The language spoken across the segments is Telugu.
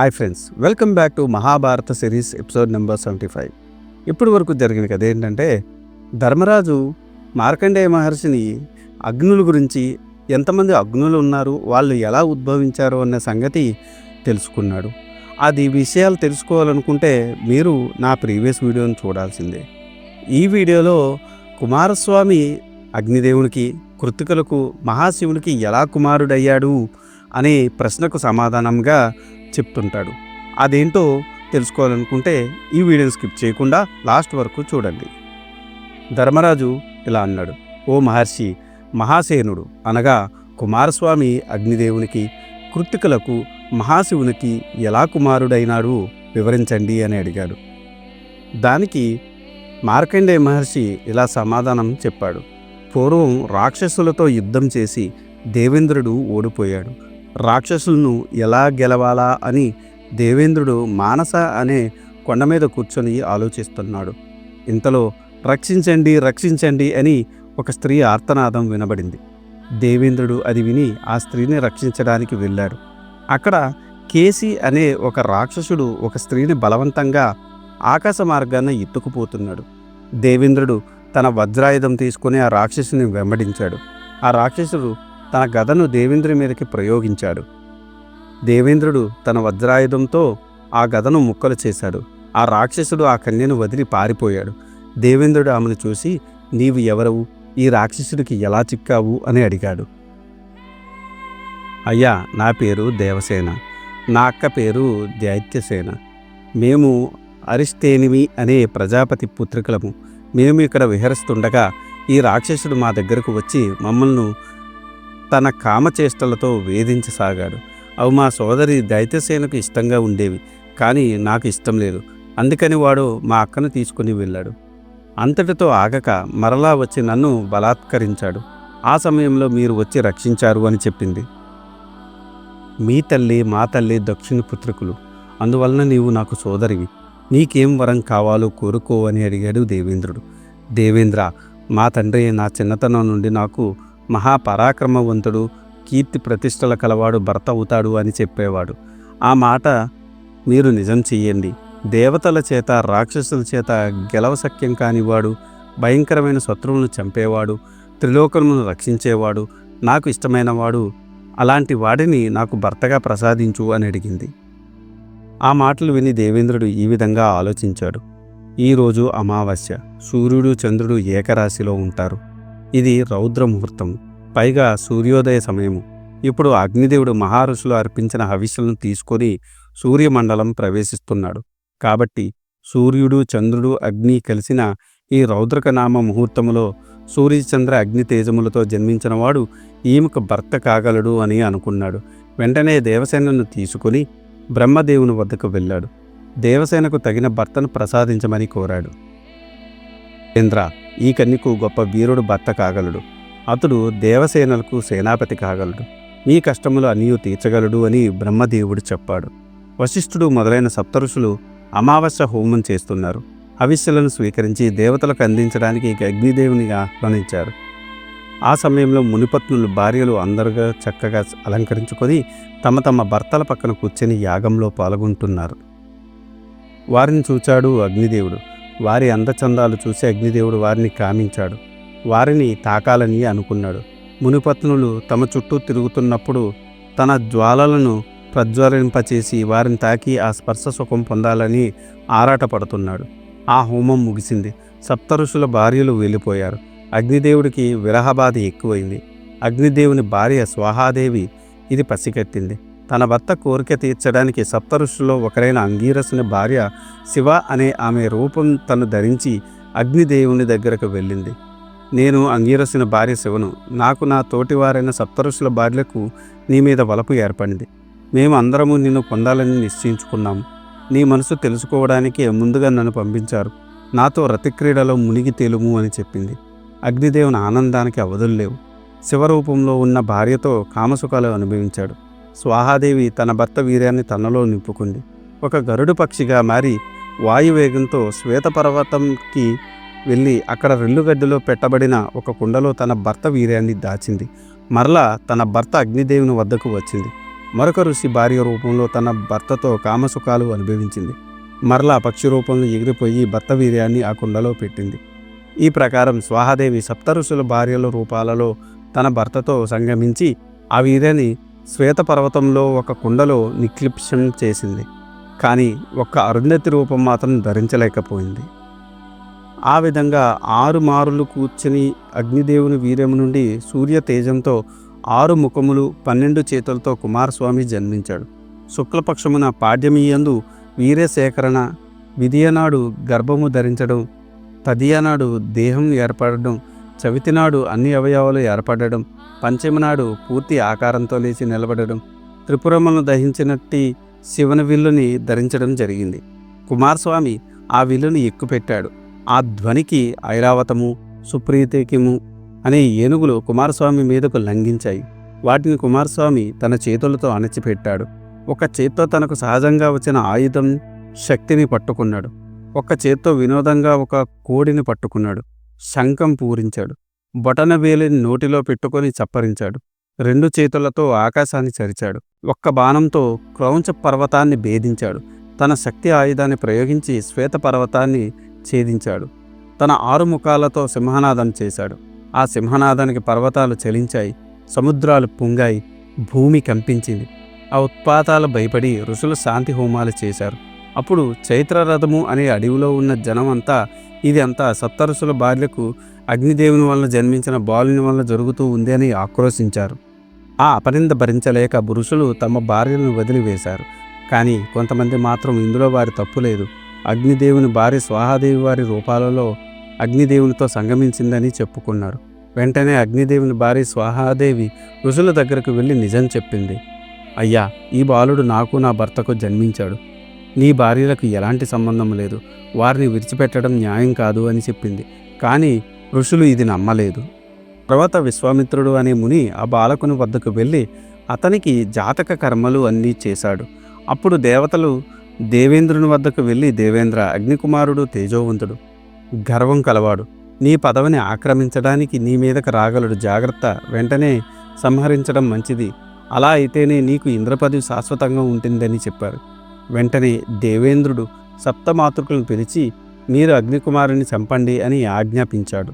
Hi friends, welcome back to Mahabharata series episode number 75. ఇప్పటి వరకు జరిగిన కథ ఏంటంటే, ధర్మరాజు మార్కండేయ మహర్షిని అగ్నుల గురించి, ఎంతమంది అగ్నులు ఉన్నారు, వాళ్ళు ఎలా ఉద్భవించారు అన్న సంగతి తెలుసుకున్నాడు. అది విషయాలు తెలుసుకోవాలనుకుంటే మీరు నా ప్రీవియస్ వీడియోని చూడాల్సిందే. ఈ వీడియోలో కుమారస్వామి అగ్నిదేవునికి, కృత్తికలకు, మహాశివునికి ఎలా కుమారుడయ్యాడు అనే ప్రశ్నకు సమాధానంగా చెప్తుంటాడు. అదేంటో తెలుసుకోవాలనుకుంటే ఈ వీడియోని స్కిప్ చేయకుండా లాస్ట్ వరకు చూడండి. ధర్మరాజు ఇలా అన్నాడు: ఓ మహర్షి, మహాసేనుడు అనగా కుమారస్వామి అగ్నిదేవునికి, కృత్తికలకు, మహాశివునికి ఎలా కుమారుడైనాడు వివరించండి అని అడిగాడు. దానికి మార్కండేయ మహర్షి ఇలా సమాధానం చెప్పాడు: పూర్వం రాక్షసులతో యుద్ధం చేసి దేవేంద్రుడు ఓడిపోయాడు. రాక్షసులను ఎలా గెలవాలా అని దేవేంద్రుడు మానస అనే కొండ మీద కూర్చొని ఆలోచిస్తున్నాడు. ఇంతలో రక్షించండి, రక్షించండి అని ఒక స్త్రీ ఆర్తనాదం వినబడింది. దేవేంద్రుడు అది విని ఆ స్త్రీని రక్షించడానికి వెళ్ళాడు. అక్కడ కేసి అనే ఒక రాక్షసుడు ఒక స్త్రీని బలవంతంగా ఆకాశ మార్గాన ఎత్తుకుపోతున్నాడు. దేవేంద్రుడు తన వజ్రాయుధం తీసుకుని ఆ రాక్షసుని వెంబడించాడు. ఆ రాక్షసుడు తన గదను దేవేంద్రుడి మీదకి ప్రయోగించాడు. దేవేంద్రుడు తన వజ్రాయుధంతో ఆ గదను ముక్కలు చేశాడు. ఆ రాక్షసుడు ఆ కన్యను వదిలి పారిపోయాడు. దేవేంద్రుడు ఆమెను చూసి, నీవు ఎవరవు, ఈ రాక్షసుడికి ఎలా చిక్కావు అని అడిగాడు. అయ్యా, నా పేరు దేవసేన, నా అక్క పేరు దైత్యసేన. మేము అరిష్టేనిమి అనే ప్రజాపతి పుత్రికలము. మేము ఇక్కడ విహరిస్తుండగా ఈ రాక్షసుడు మా దగ్గరకు వచ్చి మమ్మల్ని తన కామచేష్టలతో వేధించసాగాడు. అవి మా సోదరి దైత్యసేనకు ఇష్టంగా ఉండేవి, కానీ నాకు ఇష్టం లేదు. అందుకని వాడు మా అక్కను తీసుకుని వెళ్ళాడు. అంతటితో ఆగక మరలా వచ్చి నన్ను బలాత్కరించాడు. ఆ సమయంలో మీరు వచ్చి రక్షించారు అని చెప్పింది. మీ తల్లి మా తల్లి దక్షిణ పుత్రికులు, అందువలన నీవు నాకు సోదరివి. నీకేం వరం కావాలో కోరుకో అని అడిగాడు దేవేంద్రుడు. దేవేంద్ర, మా తండ్రి నా చిన్నతనం నుండి నాకు మహాపరాక్రమవంతుడు, కీర్తి ప్రతిష్టల కలవాడు భర్త అవుతాడు అని చెప్పేవాడు. ఆ మాట మీరు నిజం చెయ్యండి. దేవతల చేత, రాక్షసుల చేత గెలవశక్యం కానివాడు, భయంకరమైన శత్రువులను చంపేవాడు, త్రిలోకములను రక్షించేవాడు, నాకు ఇష్టమైన వాడు, అలాంటి వాడిని నాకు భర్తగా ప్రసాదించు అని అడిగింది. ఆ మాటలు విని దేవేంద్రుడు ఈ విధంగా ఆలోచించాడు. ఈరోజు అమావాస్య, సూర్యుడు చంద్రుడు ఏకరాశిలో ఉంటారు. ఇది రౌద్ర ముహూర్తం, పైగా సూర్యోదయ సమయము. ఇప్పుడు అగ్నిదేవుడు మహారుషులు అర్పించిన హవిస్సులను తీసుకొని సూర్యమండలం ప్రవేశిస్తున్నాడు. కాబట్టి సూర్యుడు, చంద్రుడు, అగ్ని కలిసిన ఈ రౌద్రకనామ ముహూర్తములో సూర్యచంద్ర అగ్ని తేజములతో జన్మించినవాడు ఈమెకు భర్త కాగలడు అని అనుకున్నాడు. వెంటనే దేవసేనను తీసుకుని బ్రహ్మదేవుని వద్దకు వెళ్ళాడు. దేవసేనకు తగిన భర్తను ప్రసాదించమని కోరాడు. ఇంద్ర, ఈ కన్యకు గొప్ప వీరుడు భర్త కాగలడు. అతడు దేవసేనలకు సేనాపతి కాగలడు. మీ కష్టములు అన్నీ తీర్చగలడు అని బ్రహ్మదేవుడు చెప్పాడు. వశిష్ఠుడు మొదలైన సప్తఋషులు అమావాస్య హోమం చేస్తున్నారు. హవిస్సులను స్వీకరించి దేవతలకు అందించడానికి అగ్నిదేవుని ఆహ్వానించారు. ఆ సమయంలో మునిపత్నులు భార్యలు అందరుగా చక్కగా అలంకరించుకొని తమ తమ భర్తల పక్కన కూర్చొని యాగంలో పాల్గొంటున్నారు. వారిని చూచాడు అగ్నిదేవుడు. వారి అందచందాలు చూసి అగ్నిదేవుడు వారిని కామించాడు. వారిని తాకాలని అనుకున్నాడు. మునిపత్నులు తమ చుట్టూ తిరుగుతున్నప్పుడు తన జ్వాలలను ప్రజ్వలింపచేసి వారిని తాకి ఆ స్పర్శ సుఖం పొందాలని ఆరాటపడుతున్నాడు. ఆ హోమం ముగిసింది. సప్తఋషుల భార్యలు వెళ్ళిపోయారు. అగ్నిదేవుడికి విరహబాధ ఎక్కువైంది. అగ్నిదేవుని భార్య స్వాహాదేవి ఇది పసిగట్టింది. తన భర్త కోరిక తీర్చడానికి సప్తఋషుల్లో ఒకరైన అంగీరసుని భార్య శివ అనే ఆమె రూపం తను ధరించి అగ్నిదేవుని దగ్గరకు వెళ్ళింది. నేను అంగీరసుని భార్య శివను. నాకు నా తోటివారైన సప్తఋషుల భార్యలకు నీ మీద వలపు ఏర్పడింది. మేము అందరము నిన్ను పొందాలని నిశ్చయించుకున్నాము. నీ మనసు తెలుసుకోవడానికి ముందుగా నన్ను పంపించారు. నాతో రతిక్రీడలో మునిగి తేలుము అని చెప్పింది. అగ్నిదేవుని ఆనందానికి అవధులు లేవు. శివరూపంలో ఉన్న భార్యతో కామసుఖాలు అనుభవించాడు. స్వాహాదేవి తన భర్త వీర్యాన్ని తనలో నింపుకుంది. ఒక గరుడు పక్షిగా మారి వాయువేగంతో శ్వేతపర్వతంకి వెళ్ళి అక్కడ రెల్లుగడ్డలో పెట్టబడిన ఒక కుండలో తన భర్త వీర్యాన్ని దాచింది. మరలా తన భర్త అగ్నిదేవుని వద్దకు వచ్చింది. మరొక ఋషి భార్య రూపంలో తన భర్తతో కామసుఖాలు అనుభవించింది. మరలా పక్షి రూపంలో ఎగిరిపోయి భర్త వీర్యాన్ని ఆ కుండలో పెట్టింది. ఈ ప్రకారం స్వాహాదేవి సప్త ఋషుల భార్యల రూపాలలో తన భర్తతో సంగమించి ఆ వీర్యాన్ని శ్వేతపర్వతంలో ఒక కుండలో నిక్షిప్తం చేసింది. కానీ ఒక్క అరుంధతి రూపం మాత్రం ధరించలేకపోయింది. ఆ విధంగా 6 మారులు కూర్చుని అగ్నిదేవుని వీర్యము నుండి సూర్య తేజంతో 6 ముఖములు 12 చేతులతో కుమారస్వామి జన్మించాడు. శుక్లపక్షమున పాడ్యమియందు వీర్యసేకరణ, విధియనాడు గర్భము ధరించడం, తదియనాడు దేహం ఏర్పడడం, చవితినాడు అన్ని అవయవాలు ఏర్పడడం, పంచమినాడు పూర్తి ఆకారంతో లేచి నిలబడడం, త్రిపురములను దహించినట్టి శివన విల్లుని ధరించడం జరిగింది. కుమారస్వామి ఆ విల్లుని ఎక్కుపెట్టాడు. ఆ ధ్వనికి ఐరావతము, సుప్రీతికిము అనే ఏనుగులు కుమారస్వామి మీదకు లంఘించాయి. వాటిని కుమారస్వామి తన చేతులతో అణచిపెట్టాడు. ఒక చేత్తో తనకు సహజంగా వచ్చిన ఆయుధం శక్తిని పట్టుకున్నాడు. ఒక చేత్తో వినోదంగా ఒక కోడిని పట్టుకున్నాడు. శంఖం పూరించాడు. బొటన వేలిని నోటిలో పెట్టుకొని చప్పరించాడు. 2 చేతులతో ఆకాశాన్ని చరిచాడు. ఒక్క బాణంతో క్రౌంచ పర్వతాన్ని భేదించాడు. తన శక్తి ఆయుధాన్ని ప్రయోగించి శ్వేత పర్వతాన్ని ఛేదించాడు. తన 6 ముఖాలతో సింహనాదం చేశాడు. ఆ సింహనాదానికి పర్వతాలు చలించాయి, సముద్రాలు పొంగాయి, భూమి కంపించింది. ఆ ఉత్పాతాలు భయపడి ఋషులు శాంతి హోమాలు చేశారు. అప్పుడు చైత్రరథము అనే అడవిలో ఉన్న జనం అంతా ఇది అంతా సప్తఋషుల భార్యకు అగ్నిదేవుని వలన జన్మించిన బాలుని వలన జరుగుతూ ఉంది అని ఆక్రోశించారు. ఆ అపనింద భరించలేక ఋషులు తమ భార్యలను వదిలివేశారు. కానీ కొంతమంది మాత్రం ఇందులో వారి తప్పు లేదు, అగ్నిదేవుని భార్య స్వాహాదేవి వారి రూపాలలో అగ్నిదేవునితో సంగమించిందని చెప్పుకున్నారు. వెంటనే అగ్నిదేవుని భార్య స్వాహాదేవి ఋషుల దగ్గరకు వెళ్ళి నిజం చెప్పింది. అయ్యా, ఈ బాలుడు నాకు నా భర్తకు జన్మించాడు. నీ భార్యలకు ఎలాంటి సంబంధం లేదు, వారిని విడిచిపెట్టడం న్యాయం కాదు అని చెప్పింది. కానీ ఋషులు ఇది నమ్మలేదు. తర్వాత విశ్వామిత్రుడు అనే ముని ఆ బాలకుని వద్దకు వెళ్ళి అతనికి జాతక కర్మలు అన్నీ చేశాడు. అప్పుడు దేవతలు దేవేంద్రుని వద్దకు వెళ్ళి, దేవేంద్ర, అగ్నికుమారుడు తేజోవంతుడు, గర్వం కలవాడు, నీ పదవిని ఆక్రమించడానికి నీ మీదకు రాగలడు, జాగ్రత్త, వెంటనే సంహరించడం మంచిది, అలా అయితేనే నీకు ఇంద్రపదవి శాశ్వతంగా ఉంటుందని చెప్పారు. వెంటనే దేవేంద్రుడు సప్తమాతృకులను పిలిచి మీరు అగ్నికుమారుని చంపండి అని ఆజ్ఞాపించాడు.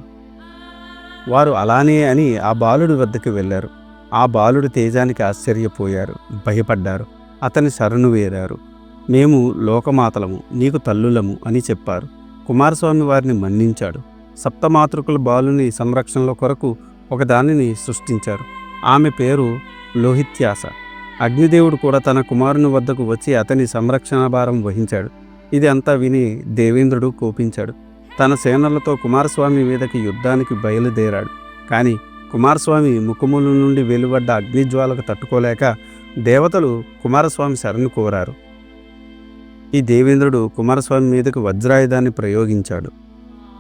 వారు అలానే అని ఆ బాలుడి వద్దకు వెళ్ళారు. ఆ బాలుడి తేజానికి ఆశ్చర్యపోయారు, భయపడ్డారు, అతని శరణు వేరారు. మేము లోకమాతలము, నీకు తల్లులము అని చెప్పారు. కుమారస్వామి వారిని మన్నించాడు. సప్తమాతృకుల బాలుని సంరక్షణల కొరకు ఒకదానిని సృష్టించారు. ఆమె పేరు లోహిత్యాస. అగ్నిదేవుడు కూడా తన కుమారుని వద్దకు వచ్చి అతని సంరక్షణ భారం వహించాడు. ఇది అంతా విని దేవేంద్రుడు కోపించాడు. తన సేనలతో కుమారస్వామి మీదకి యుద్ధానికి బయలుదేరాడు. కానీ కుమారస్వామి ముఖముల నుండి వెలువడ్డ అగ్నిజ్వాలకు తట్టుకోలేక దేవతలు కుమారస్వామి శరణు కోరారు. ఈ దేవేంద్రుడు కుమారస్వామి మీదకు వజ్రాయుధాన్ని ప్రయోగించాడు.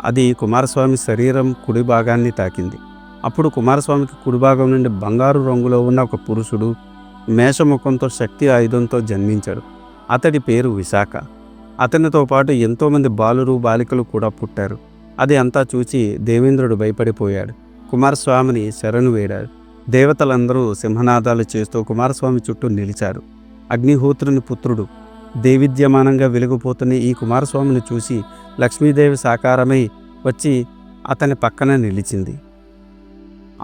అది కుమారస్వామి శరీరం కుడి భాగాన్ని తాకింది. అప్పుడు కుమారస్వామికి కుడి భాగం నుండి బంగారు రంగులో ఉన్న ఒక పురుషుడు మేషముఖంతో శక్తి ఆయుధంతో జన్మించాడు. అతడి పేరు విశాఖ. అతనితో పాటు ఎంతోమంది బాలురు బాలికలు కూడా పుట్టారు. అది అంతా చూచి దేవేంద్రుడు భయపడిపోయాడు. కుమారస్వామిని శరణు వేడాడు. దేవతలందరూ సింహనాదాలు చేస్తూ కుమారస్వామి చుట్టూ నిలిచారు. అగ్నిహోత్రుని పుత్రుడు దేవిద్యమానంగా వెలిగిపోతున్న ఈ కుమారస్వామిని చూసి లక్ష్మీదేవి సాకారమై వచ్చి అతని పక్కన నిలిచింది.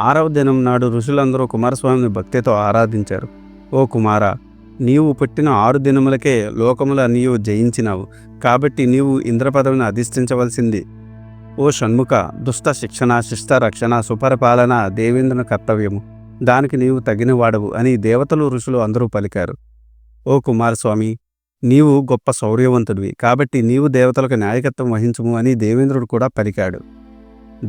6వ దినం నాడు ఋషులందరూ కుమారస్వామిని భక్తితో ఆరాధించారు. ఓ కుమార, నీవు పుట్టిన 6 దినములకే లోకములన్నీ జయించినావు, కాబట్టి నీవు ఇంద్రపదవిని అధిష్ఠించవలసింది. ఓ షణ్ముఖ, దుష్ట శిక్షణ, శిష్ట రక్షణ, సుపరిపాలన దేవేంద్రుని కర్తవ్యము, దానికి నీవు తగినవాడవు అని దేవతలు ఋషులు అందరూ పలికారు. ఓ కుమారస్వామి, నీవు గొప్ప శౌర్యవంతుడివి, కాబట్టి నీవు దేవతలకు నాయకత్వం వహించుము అని దేవేంద్రుడు కూడా పలికాడు.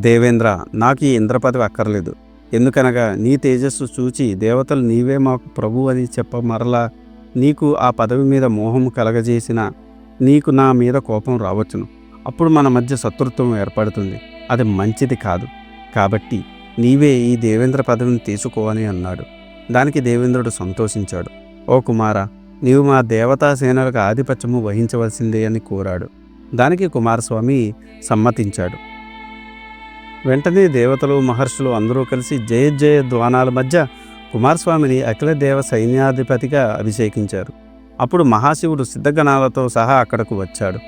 దేవేంద్ర, నాకు ఈ ఇంద్రపదవి అక్కర్లేదు. ఎందుకనగా నీ తేజస్సు చూచి దేవతలు నీవే మాకు ప్రభు అని చెప్ప మరలా నీకు ఆ పదవి మీద మోహము కలగజేసిన నీకు నా మీద కోపం రావచ్చును. అప్పుడు మన మధ్య శత్రుత్వం ఏర్పడుతుంది. అది మంచిది కాదు. కాబట్టి నీవే ఈ దేవేంద్ర పదవిని తీసుకో అని అన్నాడు. దానికి దేవేంద్రుడు సంతోషించాడు. ఓ కుమార, నీవు మా దేవతా సేనలకు ఆధిపత్యము వహించవలసిందే అని కోరాడు. దానికి కుమారస్వామి సమ్మతించాడు. వెంటనే దేవతలు మహర్షులు అందరూ కలిసి జయ జయ ధ్వానాల మధ్య కుమారస్వామిని అఖిలదేవ సైన్యాధిపతిగా అభిషేకించారు. అప్పుడు మహాశివుడు సిద్ధగణాలతో సహా అక్కడకు వచ్చాడు.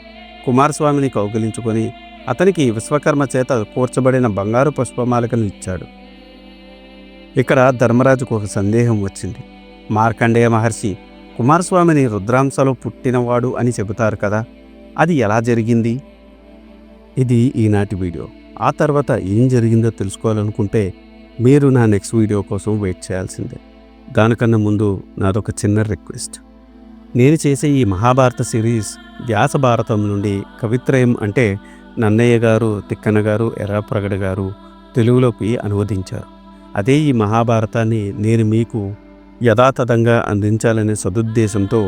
కుమారస్వామిని కౌగిలించుకొని అతనికి విశ్వకర్మ చేత కూర్చబడిన బంగారు పుష్పమాలికను ఇచ్చాడు. ఇక్కడ ధర్మరాజుకు ఒక సందేహం వచ్చింది. మార్కండేయ మహర్షి కుమారస్వామిని రుద్రాంశలో పుట్టినవాడు అని చెబుతారు కదా, అది ఎలా జరిగింది? ఇది ఈనాటి వీడియో. ఆ తర్వాత ఏం జరిగిందో తెలుసుకోవాలనుకుంటే మీరు నా నెక్స్ట్ వీడియో కోసం వెయిట్ చేయాల్సిందే. దానికన్నా ముందు నాదొక చిన్న రిక్వెస్ట్. నేను చేసే ఈ మహాభారత సిరీస్ వ్యాస భారతం నుండి కవిత్రయం అంటే నన్నయ్య గారు, తిక్కన గారు, ఎర్రప్రగడ గారు తెలుగులోకి అనువదించారు. అదే ఈ మహాభారతాన్ని నేను మీకు యథాతథంగా అందించాలనే సదుద్దేశంతో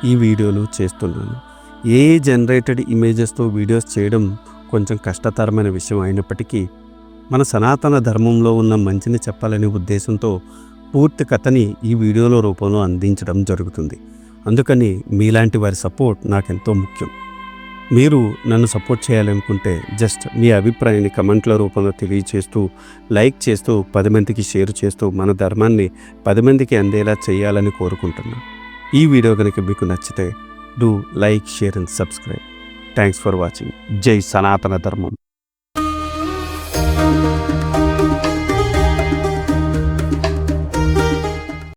ఈ వీడియోలు చేస్తున్నాను. జనరేటెడ్ ఇమేజెస్తో వీడియోస్ చేయడం కొంచెం కష్టతరమైన విషయం అయినప్పటికీ మన సనాతన ధర్మంలో ఉన్న మంచిని చెప్పాలనే ఉద్దేశంతో పూర్తి కథని ఈ వీడియోల రూపంలో అందించడం జరుగుతుంది. అందుకని మీలాంటి వారి సపోర్ట్ నాకెంతో ముఖ్యం. మీరు నన్ను సపోర్ట్ చేయాలనుకుంటే జస్ట్ మీ అభిప్రాయాన్ని కమెంట్ల రూపంలో తెలియచేస్తూ, లైక్ చేస్తూ, 10 మందికి షేర్ చేస్తూ మన ధర్మాన్ని 10 మందికి అందేలా చేయాలని కోరుకుంటున్నాను. ఈ వీడియో కనుక మీకు నచ్చితే do like, share and subscribe. Thanks for watching. జై సనాతన ధర్మం.